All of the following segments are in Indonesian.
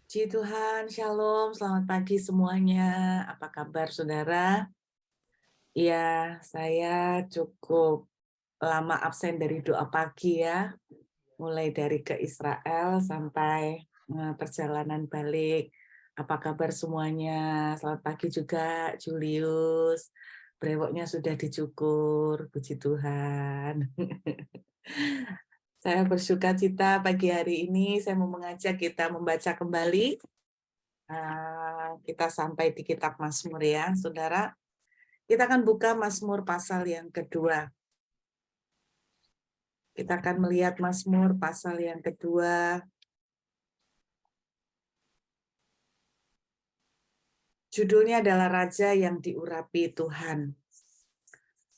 Puji Tuhan, Shalom, selamat pagi semuanya. Apa kabar saudara? Ya, saya cukup lama absen dari doa pagi ya, mulai dari ke Israel sampai perjalanan balik. Apa kabar semuanya? Selamat pagi juga, Julius. Brewoknya sudah dicukur, puji Tuhan. Saya bersuka cita pagi hari ini, saya mau mengajak kita membaca kembali. Kita sampai di kitab Mazmur ya, saudara. Kita akan buka Mazmur pasal yang kedua. Kita akan melihat Mazmur pasal yang kedua. Judulnya adalah Raja yang Diurapi Tuhan.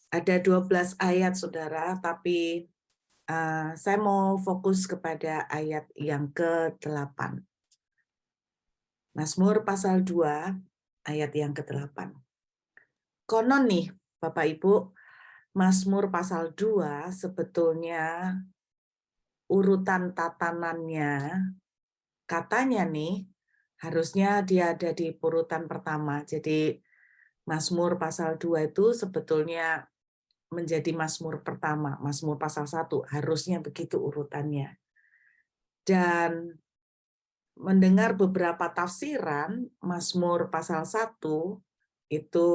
Ada 12 ayat, saudara, tapi saya mau fokus kepada ayat yang ke-8. Mazmur pasal 2, ayat yang ke-8. Konon nih, Bapak Ibu, Mazmur pasal 2 sebetulnya urutan tatanannya, katanya nih, harusnya dia ada di urutan pertama. Jadi Mazmur pasal 2 itu sebetulnya menjadi Mazmur pertama, Mazmur pasal 1, harusnya begitu urutannya. Dan mendengar beberapa tafsiran, Mazmur pasal 1 itu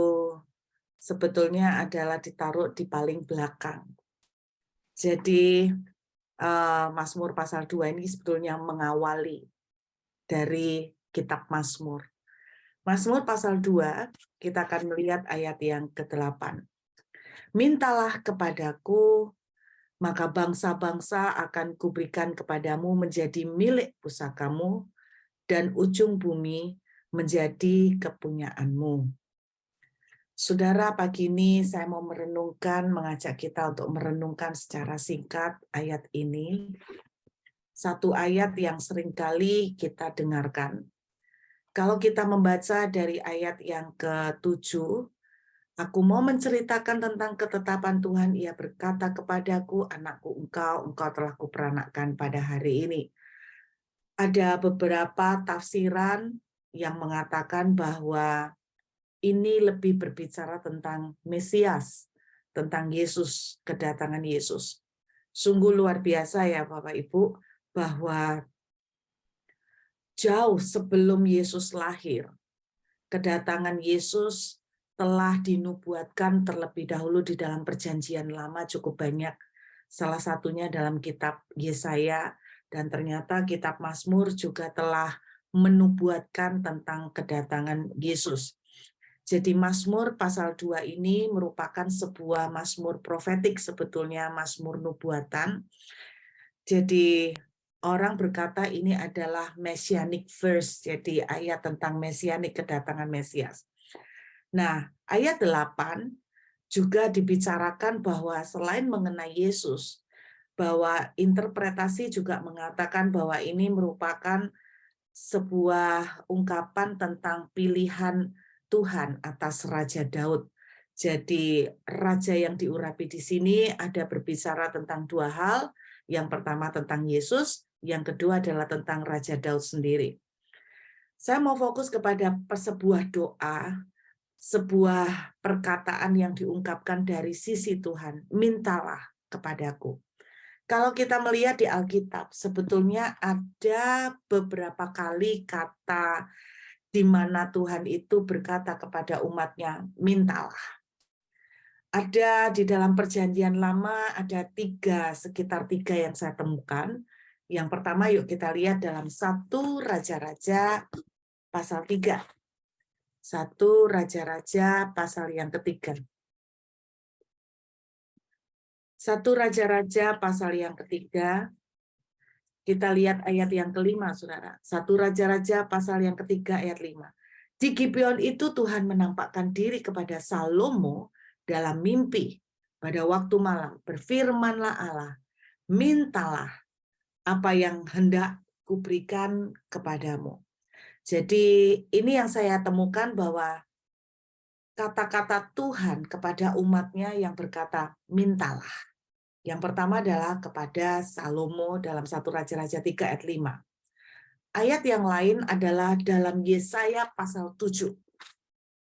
sebetulnya adalah ditaruh di paling belakang. Jadi Mazmur pasal 2 ini sebetulnya mengawali dari kitab Mazmur. Mazmur pasal 2, kita akan melihat ayat yang ke-8. Mintalah kepadaku, maka bangsa-bangsa akan kuberikan kepadamu menjadi milik pusakamu, dan ujung bumi menjadi kepunyaanmu. Saudara, pagi ini saya mau mengajak kita untuk merenungkan secara singkat ayat ini. Satu ayat yang seringkali kita dengarkan. Kalau kita membaca dari ayat yang ke-7, aku mau menceritakan tentang ketetapan Tuhan, ia berkata kepadaku, anakku engkau telah kuperanakkan pada hari ini. Ada beberapa tafsiran yang mengatakan bahwa ini lebih berbicara tentang Mesias, tentang Yesus, kedatangan Yesus. Sungguh luar biasa ya Bapak Ibu, bahwa jauh sebelum Yesus lahir, kedatangan Yesus telah dinubuatkan terlebih dahulu di dalam perjanjian lama cukup banyak. Salah satunya dalam kitab Yesaya, dan ternyata kitab Mazmur juga telah menubuatkan tentang kedatangan Yesus. Jadi Mazmur pasal 2 ini merupakan sebuah Mazmur profetik, sebetulnya Mazmur nubuatan. Jadi orang berkata ini adalah messianic verse, jadi ayat tentang messianic, kedatangan Mesias. Nah, ayat 8 juga dibicarakan bahwa selain mengenai Yesus, bahwa interpretasi juga mengatakan bahwa ini merupakan sebuah ungkapan tentang pilihan Tuhan atas Raja Daud. Jadi raja yang diurapi di sini ada berbicara tentang dua hal. Yang pertama tentang Yesus, yang kedua adalah tentang Raja Daud sendiri. Saya mau fokus kepada sebuah doa, sebuah perkataan yang diungkapkan dari sisi Tuhan, mintalah kepadaku. Kalau kita melihat di Alkitab, sebetulnya ada beberapa kali kata di mana Tuhan itu berkata kepada umatnya, mintalah. Ada di dalam perjanjian lama, ada sekitar tiga yang saya temukan. Yang pertama, yuk kita lihat dalam 1 Raja-Raja pasal 3. 1 Raja-Raja pasal yang ketiga. 1 Raja-Raja pasal yang ketiga, kita lihat ayat yang kelima, saudara. 1 Raja-Raja pasal yang ketiga ayat 5. Di Gibeon itu Tuhan menampakkan diri kepada Salomo dalam mimpi pada waktu malam. Berfirmanlah Allah, mintalah apa yang hendak kuberikan kepadamu. Jadi ini yang saya temukan bahwa kata-kata Tuhan kepada umatnya yang berkata, mintalah. Yang pertama adalah kepada Salomo dalam 1 Raja-Raja 3 ayat 5. Ayat yang lain adalah dalam Yesaya pasal 7.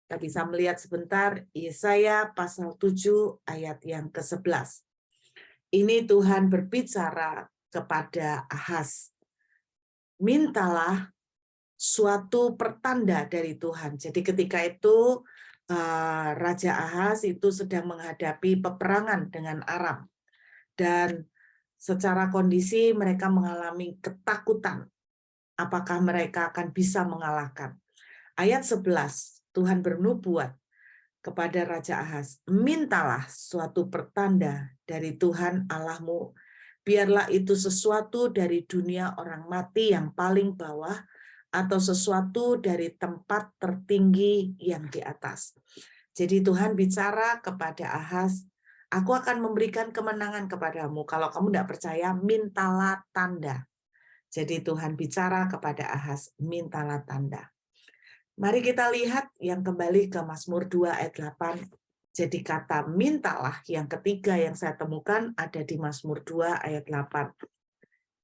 Kita bisa melihat sebentar Yesaya pasal 7 ayat yang ke-11. Ini Tuhan berbicara kepada Ahaz. Mintalah suatu pertanda dari Tuhan. Jadi ketika itu Raja Ahaz itu sedang menghadapi peperangan dengan Aram. Dan secara kondisi mereka mengalami ketakutan. Apakah mereka akan bisa mengalahkan? Ayat 11, Tuhan bernubuat kepada Raja Ahaz, mintalah suatu pertanda dari Tuhan Allahmu, biarlah itu sesuatu dari dunia orang mati yang paling bawah, atau sesuatu dari tempat tertinggi yang di atas. Jadi Tuhan bicara kepada Ahaz, aku akan memberikan kemenangan kepadamu. Kalau kamu tidak percaya, mintalah tanda. Jadi Tuhan bicara kepada Ahaz, mintalah tanda. Mari kita lihat yang kembali ke Mazmur 2 ayat 8. Jadi kata mintalah yang ketiga yang saya temukan ada di Mazmur 2 ayat 8.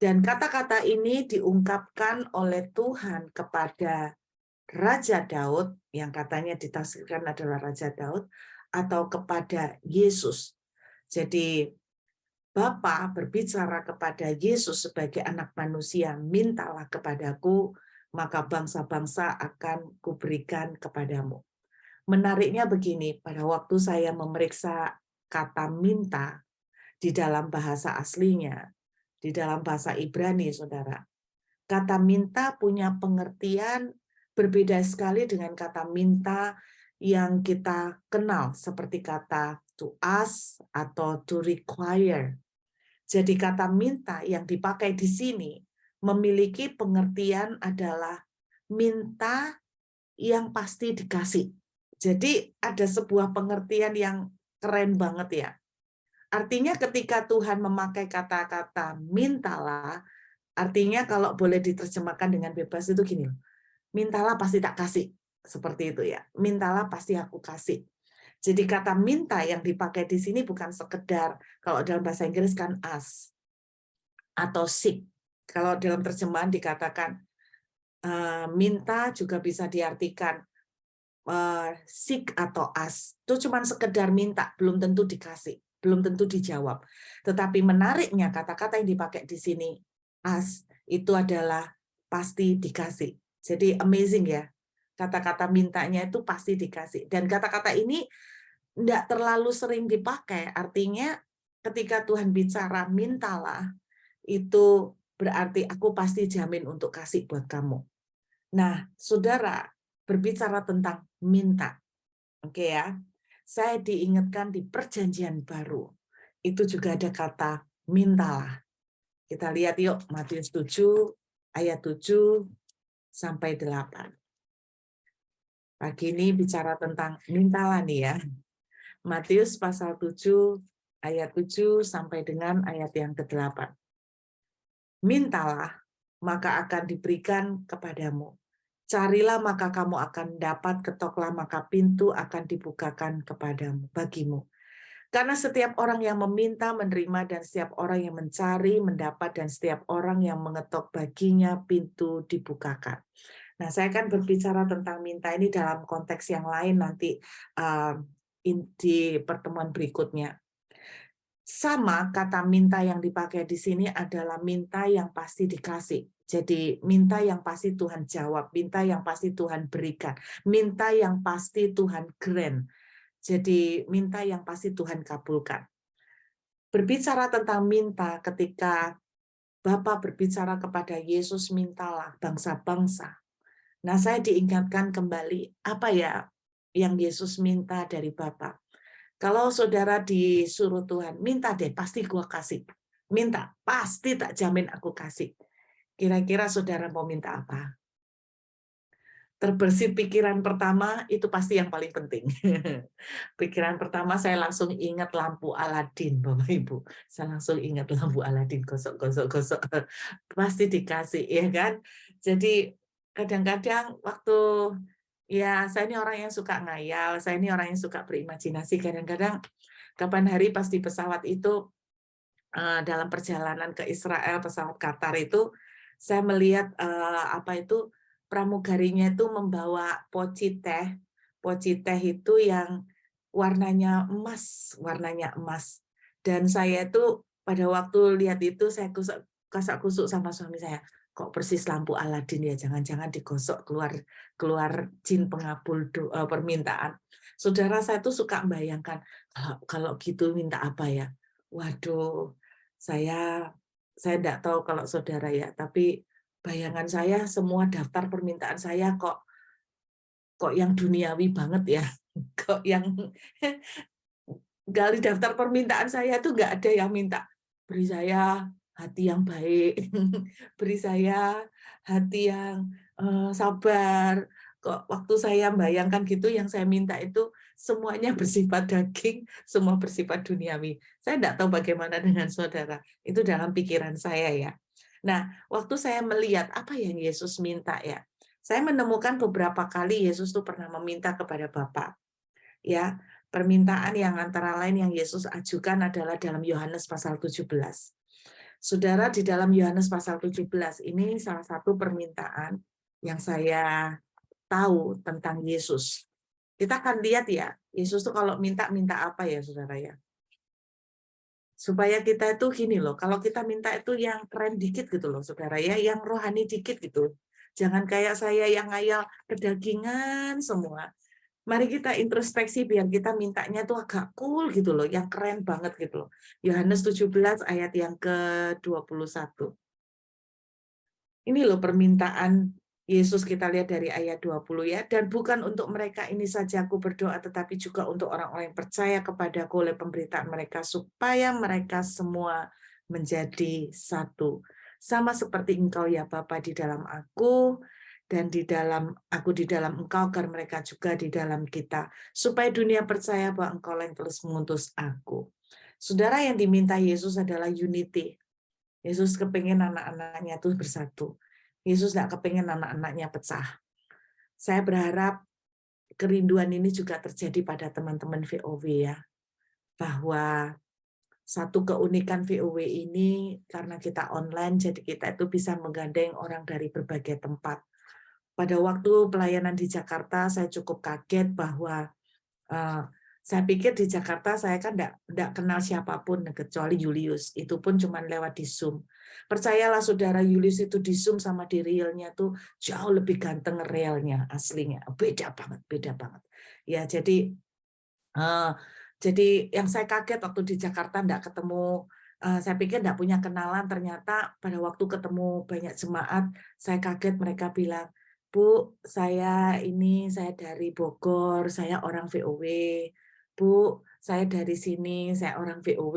Dan kata-kata ini diungkapkan oleh Tuhan kepada Raja Daud, yang katanya ditafsirkan adalah Raja Daud, atau kepada Yesus. Jadi Bapa berbicara kepada Yesus sebagai anak manusia, mintalah kepadaku, maka bangsa-bangsa akan kuberikan kepadamu. Menariknya begini, pada waktu saya memeriksa kata minta di dalam bahasa aslinya, di dalam bahasa Ibrani, saudara, kata minta punya pengertian berbeda sekali dengan kata minta yang kita kenal, seperti kata to ask atau to require. Jadi kata minta yang dipakai di sini memiliki pengertian adalah minta yang pasti dikasih. Jadi ada sebuah pengertian yang keren banget ya. Artinya ketika Tuhan memakai kata-kata mintalah, artinya kalau boleh diterjemahkan dengan bebas itu gini, mintalah pasti tak kasih. Seperti itu ya. Mintalah pasti aku kasih. Jadi kata minta yang dipakai di sini bukan sekedar, kalau dalam bahasa Inggris kan ask atau seek. Kalau dalam terjemahan dikatakan minta juga bisa diartikan seek atau ask. Itu cuma sekedar minta, belum tentu dikasih, belum tentu dijawab. Tetapi menariknya kata-kata yang dipakai di sini ask itu adalah pasti dikasih. Jadi amazing ya. Kata-kata mintanya itu pasti dikasih. Dan kata-kata ini tidak terlalu sering dipakai. Artinya ketika Tuhan bicara mintalah, itu berarti aku pasti jamin untuk kasih buat kamu. Nah, saudara, berbicara tentang minta. Oke ya. Saya diingatkan di Perjanjian Baru. Itu juga ada kata mintalah. Kita lihat yuk Matius 7 ayat 7 sampai 8. Pagi ini bicara tentang mintalah nih ya. Matius pasal 7 ayat 7 sampai dengan ayat yang ke-8. Mintalah, maka akan diberikan kepadamu. Carilah, maka kamu akan dapat. Ketoklah, maka pintu akan dibukakan kepadamu, bagimu. Karena setiap orang yang meminta menerima, dan setiap orang yang mencari mendapat, dan setiap orang yang mengetok baginya pintu dibukakan. Nah, saya akan berbicara tentang minta ini dalam konteks yang lain nanti di pertemuan berikutnya. Sama kata minta yang dipakai di sini adalah minta yang pasti dikasih. Jadi minta yang pasti Tuhan jawab, minta yang pasti Tuhan berikan, minta yang pasti Tuhan grant. Jadi minta yang pasti Tuhan kabulkan. Berbicara tentang minta, ketika Bapa berbicara kepada Yesus, mintalah bangsa-bangsa. Nah, saya diingatkan kembali, apa ya yang Yesus minta dari Bapa? Kalau saudara disuruh Tuhan, minta deh, pasti gua kasih. Minta, pasti tak jamin aku kasih. Kira-kira saudara mau minta apa? Terbersih pikiran pertama, itu pasti yang paling penting. Pikiran pertama saya langsung ingat lampu Aladin, Bapak Ibu. Saya langsung ingat lampu Aladin, gosok. Pasti dikasih, ya kan? Jadi kadang-kadang waktu ya, saya ini orang yang suka ngayal, saya ini orang yang suka berimajinasi. Kadang-kadang kapan hari pas di pesawat itu dalam perjalanan ke Israel, pesawat Qatar itu, Saya melihat pramugarinya itu membawa poci teh itu yang warnanya emas. Dan saya itu pada waktu lihat itu saya kasak-kusuk sama suami saya, kok persis lampu Aladin ya, jangan-jangan digosok keluar jin pengabul permintaan. Saudara, saya tuh suka membayangkan kalau gitu minta apa ya. Waduh, saya tidak tahu kalau saudara ya, tapi bayangan saya semua daftar permintaan saya kok yang duniawi banget ya. Kok yang gali daftar permintaan saya tuh nggak ada yang minta beri saya hati yang baik, beri saya hati yang sabar. Kok waktu saya membayangkan gitu, yang saya minta itu semuanya bersifat daging, semua bersifat duniawi. Saya tidak tahu bagaimana dengan saudara. Itu dalam pikiran saya ya. Nah, waktu saya melihat apa yang Yesus minta ya, saya menemukan beberapa kali Yesus tuh pernah meminta kepada Bapa. Ya, permintaan yang antara lain yang Yesus ajukan adalah dalam Yohanes pasal 17. Saudara, di dalam Yohanes pasal 17 ini salah satu permintaan yang saya tahu tentang Yesus. Kita akan lihat ya, Yesus tuh kalau minta apa ya, saudara ya. Supaya kita itu gini loh, kalau kita minta itu yang keren dikit gitu loh, saudara ya, yang rohani dikit gitu. Jangan kayak saya yang ngayal kedagingan semua. Mari kita introspeksi biar kita mintanya tuh agak cool gitu loh, yang keren banget gitu loh. Yohanes 17 ayat yang ke-21. Ini loh permintaan Yesus, kita lihat dari ayat 20 ya. Dan bukan untuk mereka ini saja aku berdoa, tetapi juga untuk orang-orang yang percaya kepadaku oleh pemberitaan mereka, supaya mereka semua menjadi satu. Sama seperti engkau ya Bapa di dalam aku, dan di dalam aku di dalam engkau, agar mereka juga di dalam kita, supaya dunia percaya bahwa engkau yang terus mengutus aku. Saudara, yang diminta Yesus adalah unity. Yesus kepengen anak-anaknya itu bersatu. Yesus tidak kepengen anak-anaknya pecah. Saya berharap kerinduan ini juga terjadi pada teman-teman VOW ya. Bahwa satu keunikan VOW ini, karena kita online, jadi kita itu bisa menggandeng orang dari berbagai tempat. Pada waktu pelayanan di Jakarta, saya cukup kaget bahwa saya pikir di Jakarta saya kan tidak kenal siapapun kecuali Julius. Itu pun cuma lewat di Zoom. Percayalah saudara, Julius itu di Zoom sama di realnya tuh jauh lebih ganteng realnya, aslinya. Beda banget, beda banget. Ya, jadi yang saya kaget waktu di Jakarta tidak ketemu, saya pikir tidak punya kenalan, ternyata pada waktu ketemu banyak jemaat, saya kaget mereka bilang, Bu, saya dari Bogor, saya orang VOW. Bu, saya dari sini, saya orang VOW.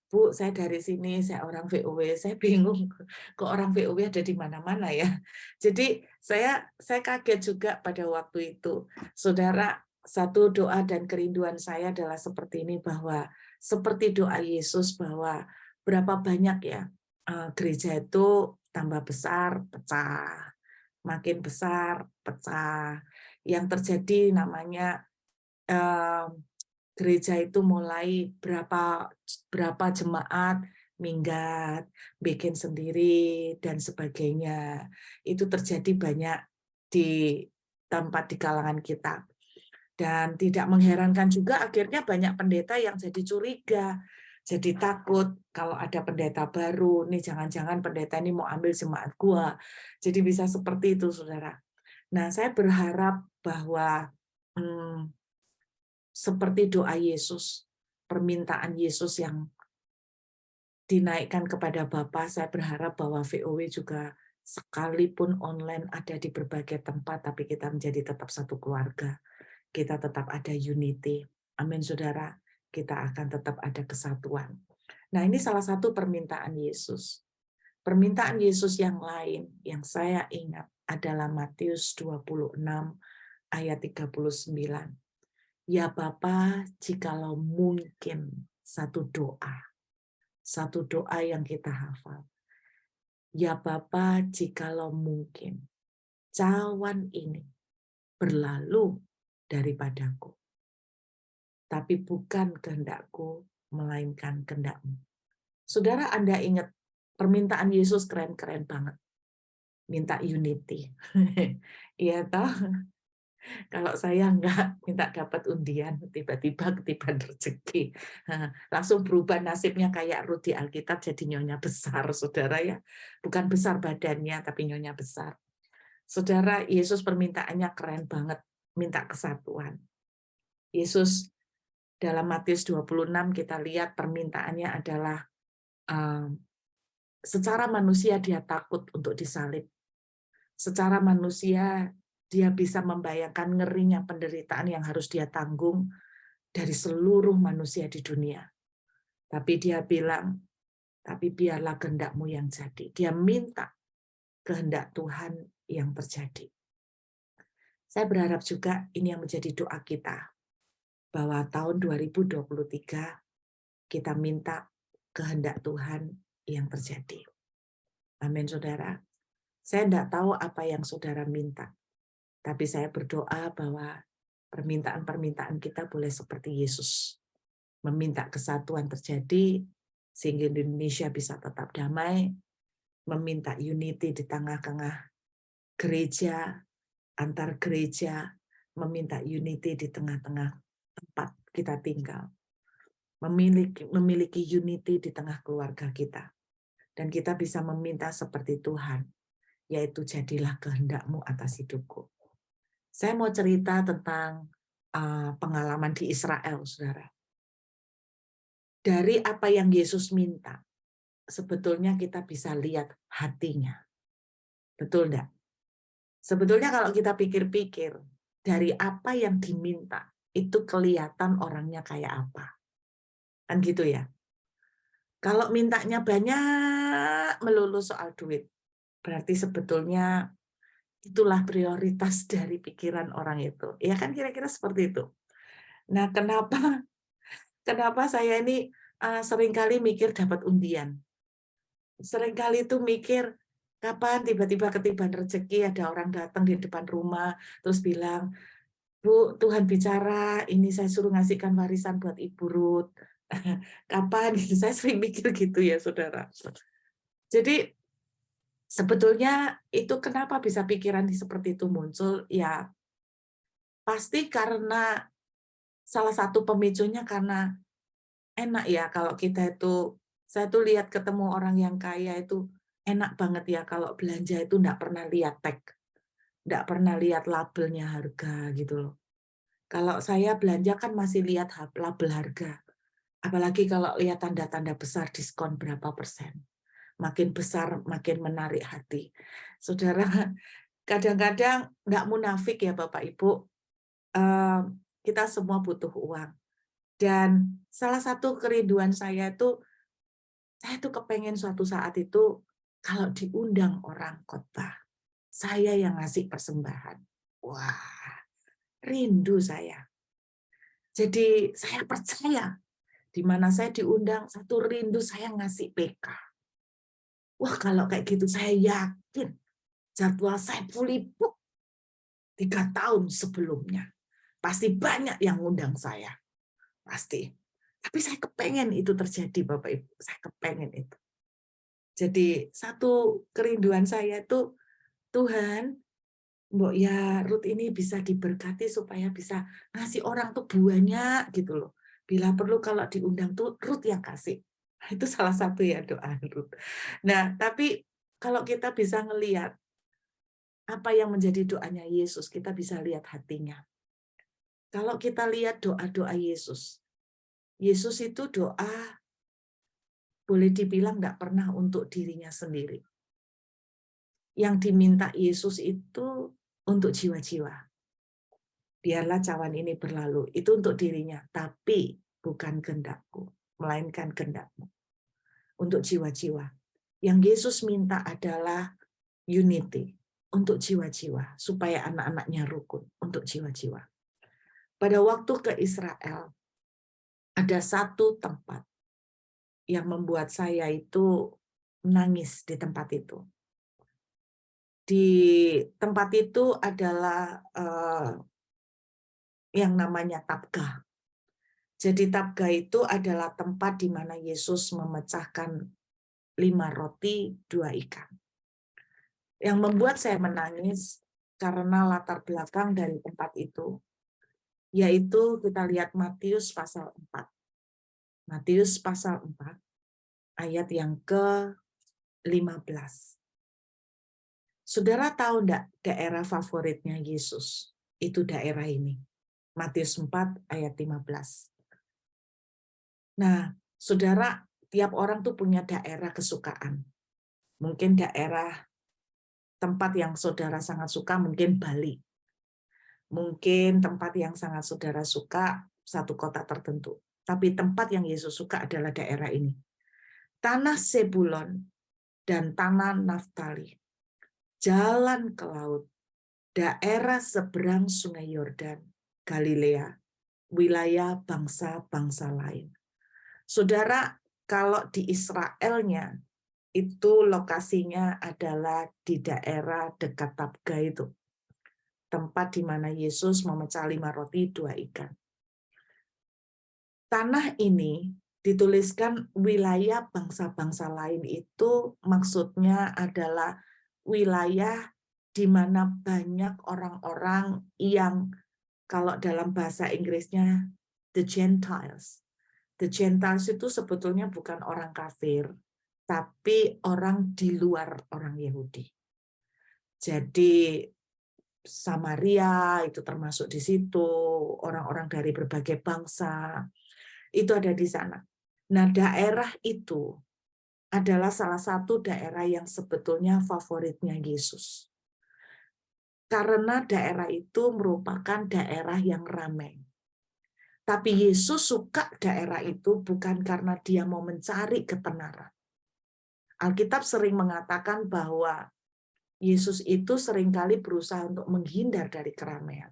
Bu, saya dari sini, saya orang VOW. Saya bingung, kok orang VOW ada di mana-mana ya. Jadi saya kaget juga pada waktu itu. Saudara, satu doa dan kerinduan saya adalah seperti ini, bahwa seperti doa Yesus, bahwa berapa banyak ya gereja itu tambah besar, pecah. Makin besar, pecah. Yang terjadi namanya gereja itu mulai berapa jemaat minggat, bikin sendiri dan sebagainya. Itu terjadi banyak di tempat di kalangan kita. Dan tidak mengherankan juga akhirnya banyak pendeta yang jadi curiga, jadi takut kalau ada pendeta baru, nih jangan-jangan pendeta ini mau ambil jemaat gua. Jadi bisa seperti itu, saudara. Nah, saya berharap bahwa seperti doa Yesus, permintaan Yesus yang dinaikkan kepada Bapa, saya berharap bahwa VOW juga sekalipun online ada di berbagai tempat, tapi kita menjadi tetap satu keluarga. Kita tetap ada unity. Amin, saudara. Kita akan tetap ada kesatuan. Nah, ini salah satu permintaan Yesus. Permintaan Yesus yang lain yang saya ingat adalah Matius 26 ayat 39. Ya Bapa, jikalau mungkin satu doa yang kita hafal. Ya Bapa, jikalau mungkin cawan ini berlalu daripadaku, tapi bukan kehendakku, melainkan kehendak-Mu. Saudara, Anda ingat permintaan Yesus keren-keren banget. minta unity. Iya toh? Kalau saya enggak minta dapat undian, tiba-tiba ketiban rezeki. Langsung berubah nasibnya kayak Rut di Alkitab jadi nyonya besar, saudara ya. Bukan besar badannya, tapi nyonya besar. Saudara, Yesus permintaannya keren banget, minta kesatuan. Yesus dalam Matius 26 kita lihat permintaannya adalah secara manusia dia takut untuk disalib. Secara manusia dia bisa membayangkan ngerinya penderitaan yang harus dia tanggung dari seluruh manusia di dunia. Tapi dia bilang, tapi biarlah kehendakmu yang jadi. Dia minta kehendak Tuhan yang terjadi. Saya berharap juga ini yang menjadi doa kita, bahwa tahun 2023 kita minta kehendak Tuhan yang terjadi. Amin, saudara. Saya tidak tahu apa yang saudara minta, tapi saya berdoa bahwa permintaan-permintaan kita boleh seperti Yesus, meminta kesatuan terjadi, sehingga Indonesia bisa tetap damai, meminta unity di tengah-tengah gereja, antar gereja, meminta unity di tengah-tengah tempat kita tinggal, memiliki unity di tengah keluarga kita. Dan kita bisa meminta seperti Tuhan, yaitu jadilah kehendakmu atas hidupku. Saya mau cerita tentang pengalaman di Israel, saudara. Dari apa yang Yesus minta, sebetulnya kita bisa lihat hatinya. Betul enggak? Sebetulnya kalau kita pikir-pikir, dari apa yang diminta, itu kelihatan orangnya kayak apa. Kan gitu ya. Kalau mintanya banyak melulu soal duit, berarti sebetulnya itulah prioritas dari pikiran orang itu. Ya kan kira-kira seperti itu. Nah, kenapa saya ini seringkali mikir dapat undian. Seringkali itu mikir kapan tiba-tiba ketiban rezeki, ada orang datang di depan rumah terus bilang, "Bu, Tuhan bicara, ini saya suruh ngasihkan warisan buat Ibu Ruth." Kapan gitu, saya sering mikir gitu ya, saudara. Jadi sebetulnya itu kenapa bisa pikiran seperti itu muncul? Ya pasti karena salah satu pemicunya karena enak ya kalau kita itu, saya tuh lihat ketemu orang yang kaya itu enak banget ya kalau belanja itu enggak pernah lihat tag, enggak pernah lihat labelnya harga gitu loh. Kalau saya belanja kan masih lihat label harga. Apalagi kalau lihat tanda-tanda besar diskon berapa persen. Makin besar, makin menarik hati. Saudara, kadang-kadang nggak munafik ya Bapak Ibu, kita semua butuh uang. Dan salah satu kerinduan saya itu kepengen suatu saat itu kalau diundang orang khotbah, saya yang ngasih persembahan. Wah, rindu saya. Jadi saya percaya, di mana saya diundang, satu rindu saya ngasih PK. Wah, kalau kayak gitu saya yakin jadwal saya fully book 3 tahun sebelumnya. Pasti banyak yang ngundang saya. Pasti. Tapi saya kepengen itu terjadi, Bapak Ibu. Saya kepengen itu. Jadi satu kerinduan saya itu, Tuhan, mbok ya Ruth ini bisa diberkati supaya bisa ngasih orang tuh banyak gitu loh. Bila perlu kalau diundang tuh Ruth yang kasih. Itu salah satu ya doa Ruth. Nah, tapi kalau kita bisa ngelihat apa yang menjadi doanya Yesus, kita bisa lihat hatinya. Kalau kita lihat doa-doa Yesus, Yesus itu doa boleh dibilang nggak pernah untuk dirinya sendiri. Yang diminta Yesus itu untuk jiwa-jiwa. Biarlah cawan ini berlalu. Itu untuk dirinya, tapi bukan kehendakku, melainkan kehendakmu. Untuk jiwa-jiwa. Yang Yesus minta adalah unity untuk jiwa-jiwa, supaya anak-anaknya rukun untuk jiwa-jiwa. Pada waktu ke Israel, ada satu tempat yang membuat saya itu menangis di tempat itu. Di tempat itu adalah yang namanya Tabgha. Jadi Tabgha itu adalah tempat di mana Yesus memecahkan 5 roti, 2 ikan. Yang membuat saya menangis karena latar belakang dari tempat itu, yaitu kita lihat Matius pasal 4. Matius pasal 4, ayat yang ke-15. Saudara tahu enggak daerah favoritnya Yesus? Itu daerah ini. Matius 4 ayat 15. Nah, saudara, tiap orang tuh punya daerah kesukaan. Mungkin daerah tempat yang saudara sangat suka, mungkin Bali. Mungkin tempat yang sangat saudara suka, satu kota tertentu. Tapi tempat yang Yesus suka adalah daerah ini. Tanah Sebulon dan tanah Naftali. Jalan ke laut, daerah seberang Sungai Yordan, Galilea, wilayah bangsa-bangsa lain. Saudara, kalau di Israelnya, itu lokasinya adalah di daerah dekat Tabga itu. Tempat di mana Yesus memecah 5 roti 2 ikan. Tanah ini dituliskan wilayah bangsa-bangsa lain itu maksudnya adalah wilayah di mana banyak orang-orang yang kalau dalam bahasa Inggrisnya the Gentiles. The Gentiles itu sebetulnya bukan orang kafir, tapi orang di luar orang Yahudi. Jadi Samaria itu termasuk di situ, orang-orang dari berbagai bangsa, itu ada di sana. Nah, daerah itu adalah salah satu daerah yang sebetulnya favoritnya Yesus. Karena daerah itu merupakan daerah yang ramai. Tapi Yesus suka daerah itu bukan karena dia mau mencari ketenaran. Alkitab sering mengatakan bahwa Yesus itu seringkali berusaha untuk menghindar dari keramaian.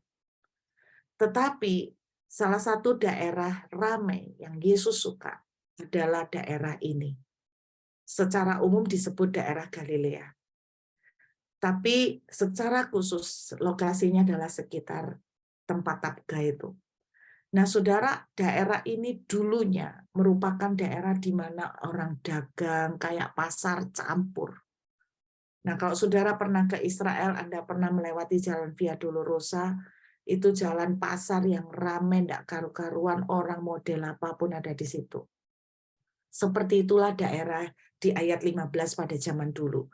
Tetapi salah satu daerah ramai yang Yesus suka adalah daerah ini. Secara umum disebut daerah Galilea. Tapi secara khusus lokasinya adalah sekitar tempat Tabga itu. Nah, saudara, daerah ini dulunya merupakan daerah di mana orang dagang kayak pasar campur. Nah, kalau saudara pernah ke Israel, Anda pernah melewati jalan Via Dolorosa, itu jalan pasar yang ramai, tidak karu-karuan, orang model apapun ada di situ. Seperti itulah daerah di ayat 15 pada zaman dulu.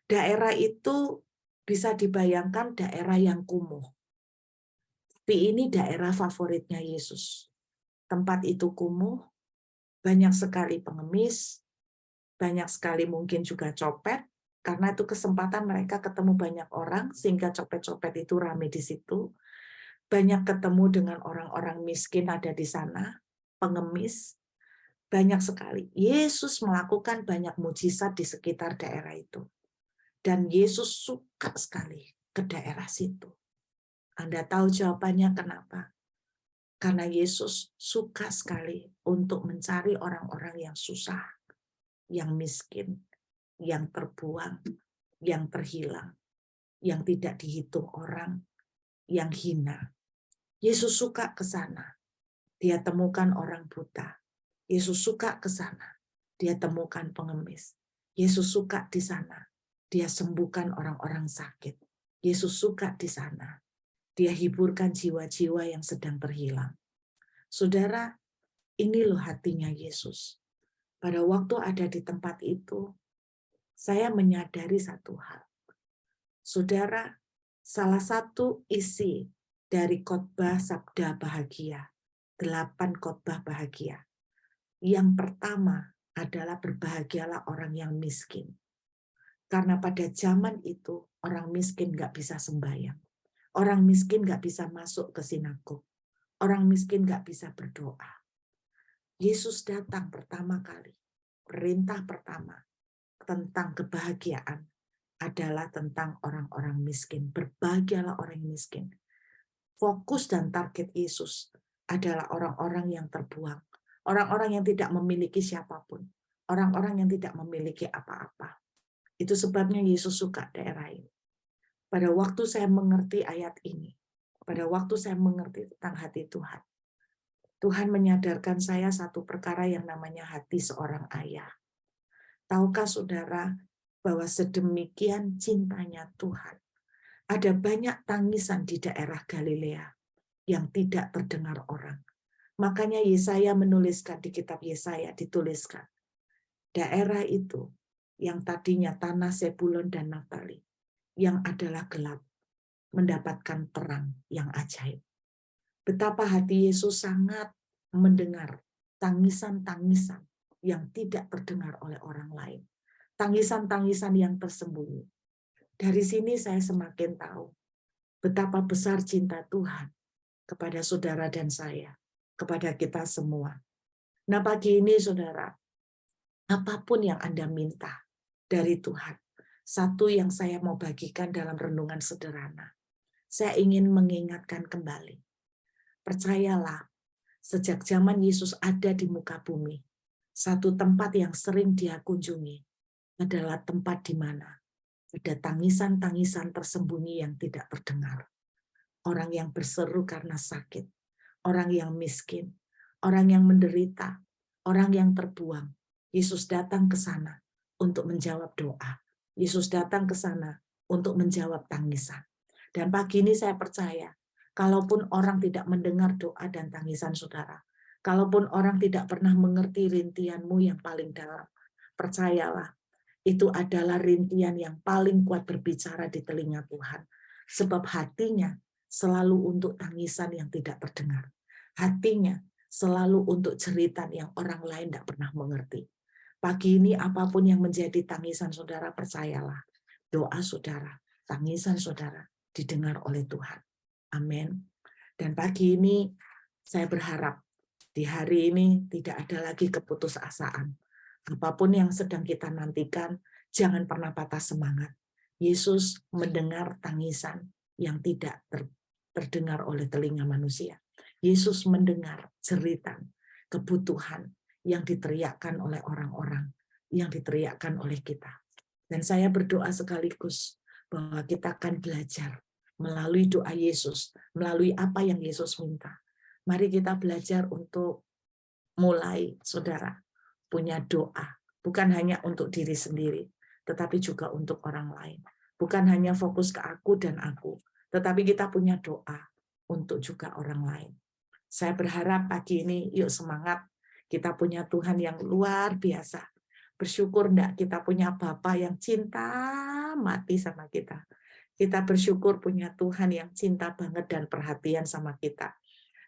Daerah itu bisa dibayangkan daerah yang kumuh. Tapi ini daerah favoritnya Yesus. Tempat itu kumuh, banyak sekali pengemis, banyak sekali mungkin juga copet, karena itu kesempatan mereka ketemu banyak orang, sehingga copet-copet itu ramai di situ. Banyak ketemu dengan orang-orang miskin ada di sana, pengemis, banyak sekali. Yesus melakukan banyak mujizat di sekitar daerah itu. Dan Yesus suka sekali ke daerah situ. Anda tahu jawabannya kenapa? Karena Yesus suka sekali untuk mencari orang-orang yang susah, yang miskin, yang terbuang, yang terhilang, yang tidak dihitung orang, yang hina. Yesus suka ke sana. Dia temukan orang buta. Yesus suka ke sana. Dia temukan pengemis. Yesus suka di sana. Dia sembuhkan orang-orang sakit. Yesus suka di sana. Dia hiburkan jiwa-jiwa yang sedang terhilang. Saudara, ini loh hatinya Yesus. Pada waktu ada di tempat itu, saya menyadari satu hal. Saudara, salah satu isi dari khotbah Sabda Bahagia, 8 khotbah bahagia. Yang pertama adalah berbahagialah orang yang miskin. Karena pada zaman itu, orang miskin nggak bisa sembahyang. Orang miskin nggak bisa masuk ke sinagog. Orang miskin nggak bisa berdoa. Yesus datang pertama kali. Perintah pertama tentang kebahagiaan adalah tentang orang-orang miskin. Berbahagialah orang yang miskin. Fokus dan target Yesus adalah orang-orang yang terbuang. Orang-orang yang tidak memiliki siapapun. Orang-orang yang tidak memiliki apa-apa. Itu sebabnya Yesus suka daerah ini. Pada waktu saya mengerti ayat ini, pada waktu saya mengerti tentang hati Tuhan, Tuhan menyadarkan saya satu perkara yang namanya hati seorang ayah. Tahukah saudara, bahwa sedemikian cintanya Tuhan. Ada banyak tangisan di daerah Galilea yang tidak terdengar orang. Makanya Yesaya menuliskan di kitab Yesaya, dituliskan, daerah itu yang tadinya tanah Zebulon dan Naftali, yang adalah gelap, mendapatkan terang yang ajaib. Betapa hati Yesus sangat mendengar tangisan-tangisan yang tidak terdengar oleh orang lain. Tangisan-tangisan yang tersembunyi. Dari sini saya semakin tahu betapa besar cinta Tuhan kepada saudara dan saya, kepada kita semua. Nah, pagi ini saudara, apapun yang Anda minta dari Tuhan, satu yang saya mau bagikan dalam renungan sederhana. Saya ingin mengingatkan kembali. Percayalah, sejak zaman Yesus ada di muka bumi, satu tempat yang sering Dia kunjungi adalah tempat di mana ada tangisan-tangisan tersembunyi yang tidak terdengar. Orang yang berseru karena sakit, orang yang miskin, orang yang menderita, orang yang terbuang. Yesus datang ke sana untuk menjawab doa. Yesus datang ke sana untuk menjawab tangisan. Dan pagi ini saya percaya, kalaupun orang tidak mendengar doa dan tangisan saudara, kalaupun orang tidak pernah mengerti rintianmu yang paling dalam, percayalah, itu adalah rintian yang paling kuat berbicara di telinga Tuhan. Sebab hatinya selalu untuk tangisan yang tidak terdengar. Hatinya selalu untuk cerita yang orang lain tidak pernah mengerti. Pagi ini apapun yang menjadi tangisan saudara, percayalah, doa saudara, tangisan saudara didengar oleh Tuhan. Amin. Dan pagi ini saya berharap di hari ini tidak ada lagi keputusasaan. Apapun yang sedang kita nantikan, jangan pernah patah semangat. Yesus mendengar tangisan yang tidak terdengar oleh telinga manusia. Yesus mendengar jeritan, kebutuhan yang diteriakkan oleh orang-orang, yang diteriakkan oleh kita. Dan saya berdoa sekaligus bahwa kita akan belajar melalui doa Yesus, melalui apa yang Yesus minta. Mari kita belajar untuk mulai, saudara, punya doa. Bukan hanya untuk diri sendiri, tetapi juga untuk orang lain. Bukan hanya fokus ke aku dan aku, tetapi kita punya doa untuk juga orang lain. Saya berharap pagi ini, yuk semangat. Kita punya Tuhan yang luar biasa. Bersyukur enggak kita punya Bapa yang cinta mati sama kita. Kita bersyukur punya Tuhan yang cinta banget dan perhatian sama kita.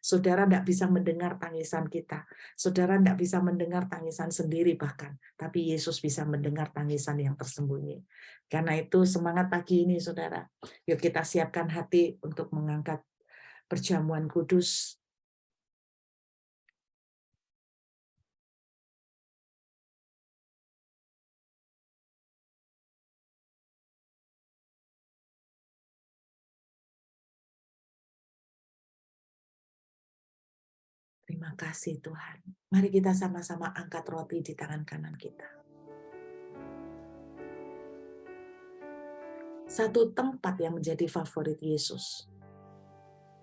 Saudara tidak bisa mendengar tangisan kita. Saudara tidak bisa mendengar tangisan sendiri bahkan. Tapi Yesus bisa mendengar tangisan yang tersembunyi. Karena itu semangat pagi ini saudara. Yuk kita siapkan hati untuk mengangkat perjamuan kudus. Terima kasih Tuhan. Mari kita sama-sama angkat roti di tangan kanan kita. Satu tempat yang menjadi favorit Yesus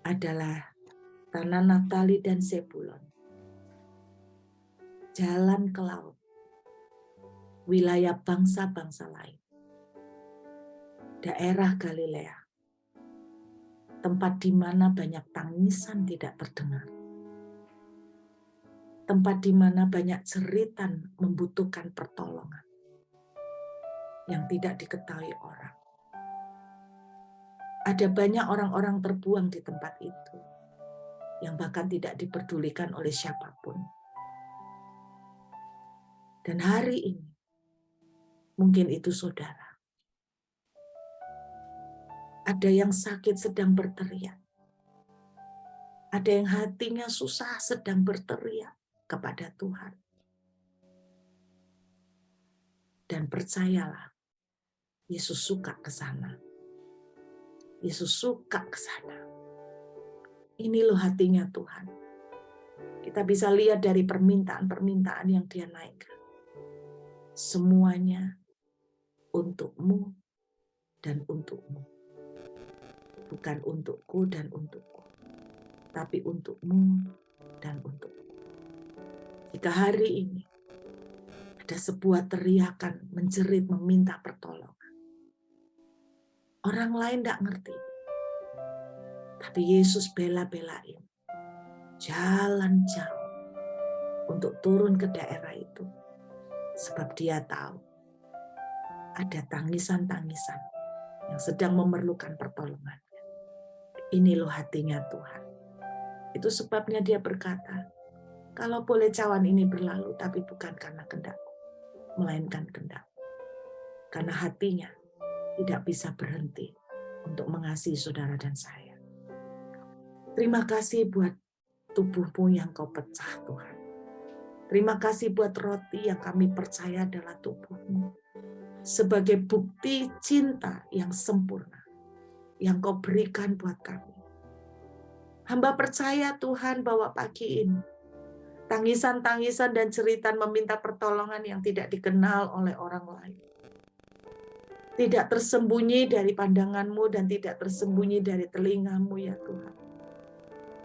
adalah tanah Naftali dan Zebulon. Jalan ke laut. Wilayah bangsa-bangsa lain. Daerah Galilea. Tempat di mana banyak tangisan tidak terdengar. Tempat di mana banyak jeritan membutuhkan pertolongan yang tidak diketahui orang. Ada banyak orang-orang terbuang di tempat itu yang bahkan tidak diperdulikan oleh siapapun. Dan hari ini, mungkin itu saudara. Ada yang sakit sedang berteriak. Ada yang hatinya susah sedang berteriak kepada Tuhan. Dan percayalah, Yesus suka ke sana. Yesus suka ke sana. Ini loh hatinya Tuhan. Kita bisa lihat dari permintaan-permintaan yang Dia naikkan. Semuanya untukmu dan untukmu. Bukan untukku dan untukku, tapi untukmu dan untukku. Jika hari ini ada sebuah teriakan, menjerit, meminta pertolongan. Orang lain tidak ngerti. Tapi Yesus bela-belain. Jalan jauh untuk turun ke daerah itu. Sebab dia tahu ada tangisan-tangisan yang sedang memerlukan pertolongan. Ini loh hatinya Tuhan. Itu sebabnya dia berkata, kalau boleh cawan ini berlalu, tapi bukan karena kehendakku, melainkan kehendak-Mu. Karena hatinya tidak bisa berhenti untuk mengasihi saudara dan saya. Terima kasih buat tubuh-Mu yang Kau pecah, Tuhan. Terima kasih buat roti yang kami percaya adalah tubuh-Mu. Sebagai bukti cinta yang sempurna yang Kau berikan buat kami. Hamba percaya Tuhan bahwa pagi ini tangisan-tangisan dan cerita meminta pertolongan yang tidak dikenal oleh orang lain. Tidak tersembunyi dari pandangan-Mu dan tidak tersembunyi dari telinga-Mu ya Tuhan.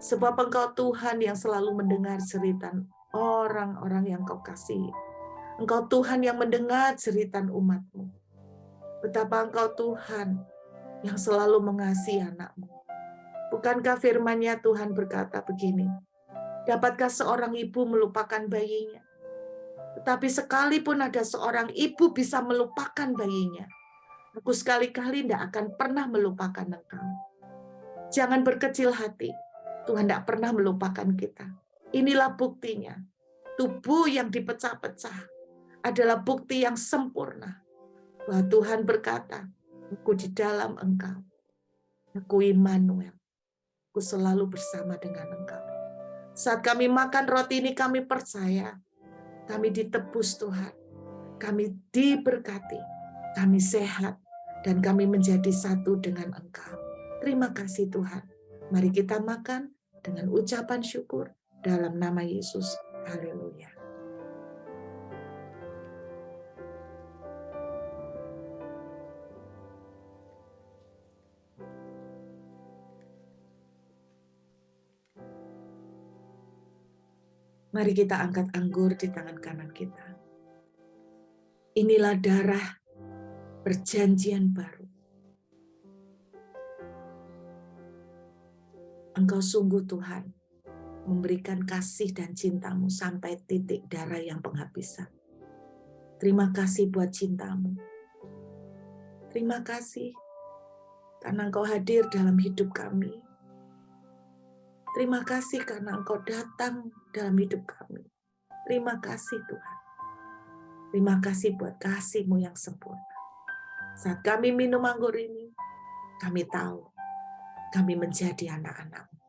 Sebab Engkau Tuhan yang selalu mendengar cerita orang-orang yang Kau kasihi. Engkau Tuhan yang mendengar cerita umat-Mu. Betapa Engkau Tuhan yang selalu mengasihi anak-Mu. Bukankah firman-Nya Tuhan berkata begini, dapatkah seorang ibu melupakan bayinya? Tetapi sekalipun ada seorang ibu bisa melupakan bayinya, aku sekali-kali tidak akan pernah melupakan engkau. Jangan berkecil hati, Tuhan tidak pernah melupakan kita. Inilah buktinya, tubuh yang dipecah-pecah adalah bukti yang sempurna. Bahwa Tuhan berkata, aku di dalam engkau, aku Immanuel, aku selalu bersama dengan engkau. Saat kami makan roti ini kami percaya, kami ditebus Tuhan, kami diberkati, kami sehat, dan kami menjadi satu dengan Engkau. Terima kasih Tuhan. Mari kita makan dengan ucapan syukur dalam nama Yesus. Haleluya. Mari kita angkat anggur di tangan kanan kita. Inilah darah perjanjian baru. Engkau sungguh Tuhan memberikan kasih dan cinta-Mu sampai titik darah yang penghabisan. Terima kasih buat cinta-Mu. Terima kasih karena Engkau hadir dalam hidup kami. Terima kasih karena Engkau datang dalam hidup kami. Terima kasih Tuhan. Terima kasih buat kasih-Mu yang sempurna. Saat kami minum anggur ini, kami tahu kami menjadi anak-anak-Mu.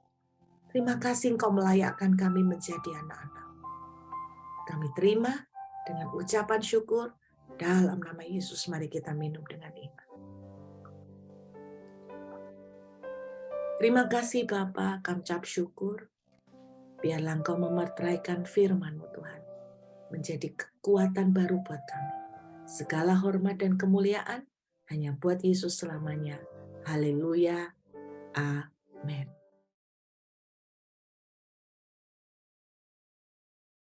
Terima kasih Engkau melayakkan kami menjadi anak-anak. Kami terima dengan ucapan syukur dalam nama Yesus. Mari kita minum dengan iman. Terima kasih Bapa, kami ucap syukur. Biarlah Engkau memeteraikan firman-Mu Tuhan, menjadi kekuatan baru buat kami. Segala hormat dan kemuliaan hanya buat Yesus selamanya. Haleluya. Amin.